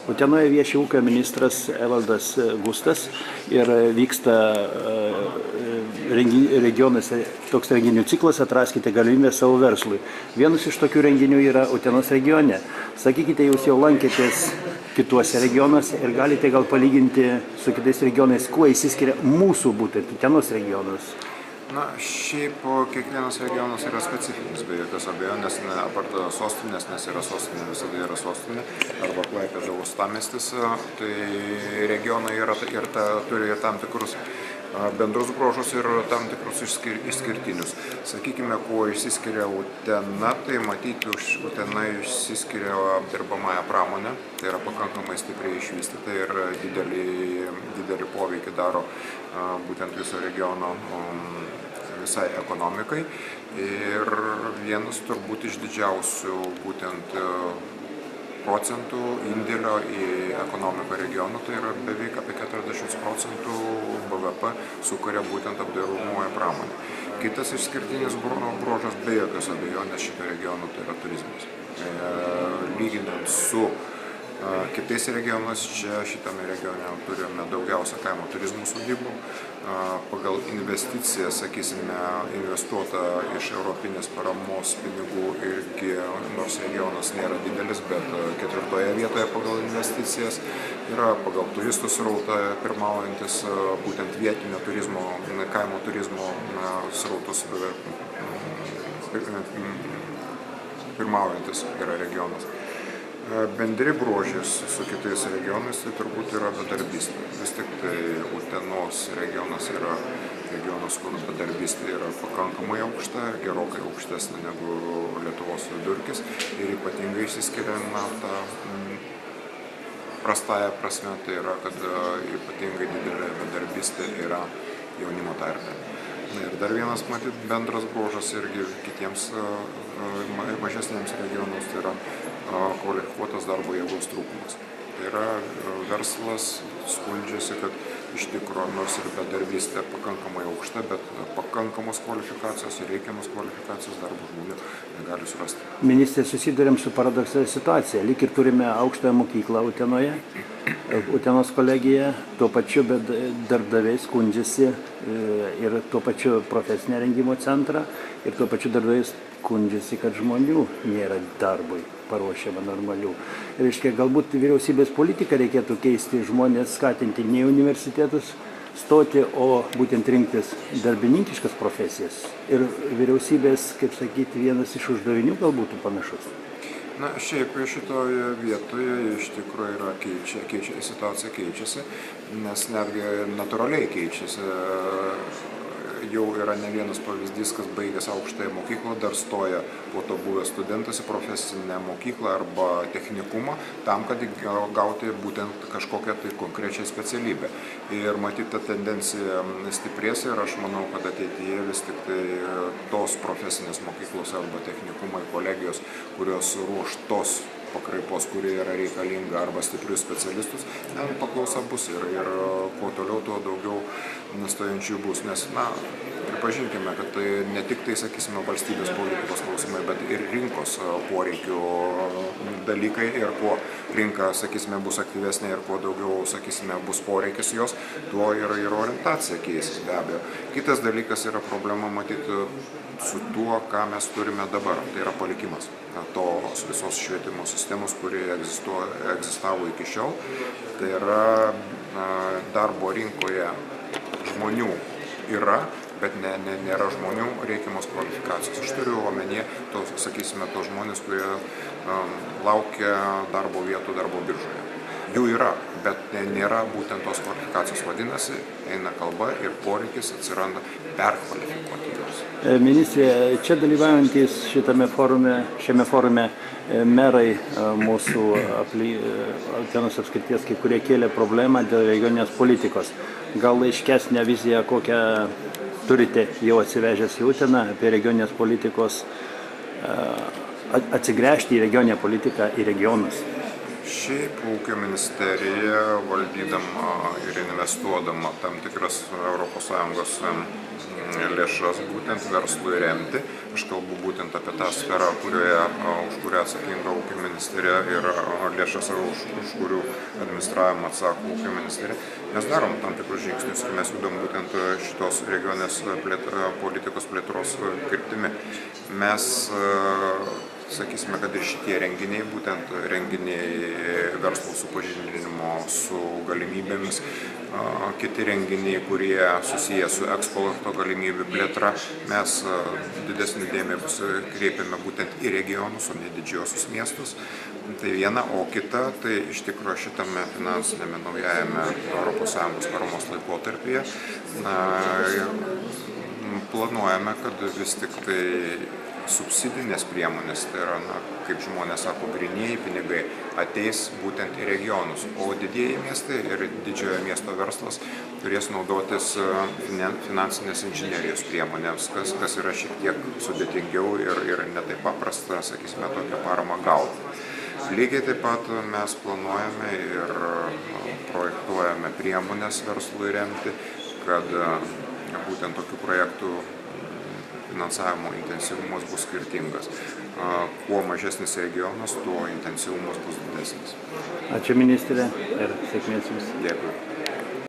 Utenoje vieši ūkio ministras Evaldas Gustas ir vyksta regionuose toks renginių ciklas Atraskite galimybę savo verslui. Vienas iš tokių renginių yra Utenos regione. Sakykite, jūs jau lankėtės kituose regionuose ir galite gal palyginti su kitais regionais, kuo išsiskiria mūsų būtent Utenos regionas. Na, šiaip kiekvienas regionas yra specifinis, be jokios abejonės, apart sostinės, nes yra sostinė, visada yra sostinė, arba Klaipėda uostamiestis, tai regionai yra ir turi ir tam tikrus bendrus bruožus ir tam tikrus išskirtinius. Sakykime, kuo išsiskiria Utena, tai matyti Utena išsiskiria apdirbamąją pramonę, tai yra pakankamai stipriai išvystyta ir didelį poveikį daro būtent viso regiono visai ekonomikai. Ir vienas turbūt iš didžiausių būtent procentų indėlio į ekonomiką regionų, tai yra beveik apie 40% BVP sukuria būtent apdirbamųjų pramonė. Kitas išskirtinis bruožas be jokios abejonės šito regiono tai yra turizmas. Lyginant su kitais regionais, šitame regione turime daugiausia kaimo turizmo sodybų. Pagal investiciją, sakysime, investuota iš europinės paramos pinigų irgi, nors regionas nėra didelis, bet 4. vietoje pagal investicijas yra pagal turistų srautą pirmaujantis būtent vietinio turizmo, kaimo turizmo srautus pirmaujantis yra regionas. Bendri bruožės su kitais regionais tai turbūt yra bedarbystė. Vis tik tai Utenos regionas yra regionas, kur bedarbystė yra pakankamai aukšta, gerokai aukštesnė negu Lietuvos vidurkis ir ypatingai išsiskiria ta prastąja prasme, tai yra, kad ypatingai didelė bedarbystė yra jaunimo tarpe. Ir dar vienas, matyt, bendras bruožas irgi kitiems mažesniems regionams, tai yra kvalifikuotas darbo jėgos trūkumas. Tai yra verslas skundžiasi, kad iš tikrųjų nors ir bedarbystė pakankamai aukšta, bet pakankamos kvalifikacijos ir reikiamos kvalifikacijos darbo žmonių negali surasti. Ministrė, susidurėm su paradoksalia situacija. Lyg ir turime aukštąją mokyklą Utenoje, Utenos kolegiją, tuo pačiu bet darbdaviai skundžiasi ir tuo pačiu profesinio rengimo centrą ir tuo pačiu darbdaviai skundžiasi, kad žmonių nėra darbui paruošiama normalių. Reiškia, galbūt vyriausybės politiką reikėtų keisti, žmonės skatinti ne universitetus stoti, o būtent rinktis darbininkiškas profesijas. Ir vyriausybės, kaip sakyti, vienas iš uždavinių gal būtų panašus. Na, šiaip šitoje vietoje iš tikrųjų situacija keičiasi, nes netgi natūraliai keičiasi. Jau yra ne vienas pavyzdys, kas baigęs aukštąją mokyklą, dar stoja po to buvęs studentas į profesinę mokyklą arba technikumą, tam, kad gauti būtent kažkokią tai konkrečią specialybę. Ir matyti, ta tendencija stiprės ir aš manau, kad ateityje vis tik tai tos profesinės mokyklos arba technikumai, kolegijos, kurios ruoš tos pakraipos, kurie yra reikalinga arba stiprius specialistus, paklausa bus ir kuo toliau, tuo daugiau stojančių bus. Nes, pripažinkime, kad tai ne tik tai, sakysime, valstybės politikos klausimai, bet ir rinkos poreikių dalykai ir kuo rinka, sakysime, bus aktyvesnė ir kuo daugiau, sakysime, bus poreikis jos, tuo ir orientacija keisis be abejo. Kitas dalykas yra problema matyti su tuo, ką mes turime dabar, tai yra palikimas tos visos švietimo sistemos, kurie egzistavo iki šiol. Tai yra darbo rinkoje žmonių yra, bet nėra žmonių reikiamos kvalifikacijos. Aš turiu omenyje, sakysime, tos žmonės, kurie laukia darbo vietų darbo biržoje. Jų yra, bet nėra būtent tos kvalifikacijos. Vadinasi, eina kalba ir poreikis atsiranda perkvalifikuoti juos. Ministrė, čia dalyvaujantys šiame forume merai mūsų Utenos apskrities, kai kurie kėlė problemą dėl regioninės politikos. Gal aiškesnę viziją, kokią turite jau atsivežęs į Uteną apie regioninės politikos, atsigręžti į regioninę politiką į regionus? Šiaip ūkio ministerija, valdydama ir investuodama tam tikras ES lėšas būtent verslui remti. Aš kalbu būtent apie tą sferą, už kurią atsakinga ūkio ministerija ir lėšas, už kurių administravimą atsako ūkio ministerija. Mes darom tam tikrus žingsnius ir mes judam būtent šitos regionės politikos plėtros kryptimi. Mes sakysime, kad ir šitie renginiai, būtent renginiai verslo supažindinimo su galimybėmis, kiti renginiai, kurie susiję su eksporto galimybių plėtra, mes didesnį dėmesį kreipiame būtent į regionus, o ne didžiosius miestus. Tai viena, o kita, tai iš tikrųjų šitame finansinėme naujajame ES paramos laikotarpyje planuojame, kad vis tik tai subsidinės priemonės, tai yra, kaip žmonės sako, grynieji pinigai ateis būtent į regionus, o didieji miestai ir didžiojo miesto verslas turės naudotis finansinės inžinerijos priemonėms, kas yra šiek tiek sudėtingiau ir netaip paprasta, sakysime, tokią paramą gauti. Lygiai taip pat mes planuojame ir projektuojame priemonės verslui remti, kad būtent tokių projektų finansavimo intensyvumas bus skirtingas. Kuo mažesnis regionas, tuo intensyvumas bus didesnis. Ačiū ministrė ir sėkmės jums. Dėkui.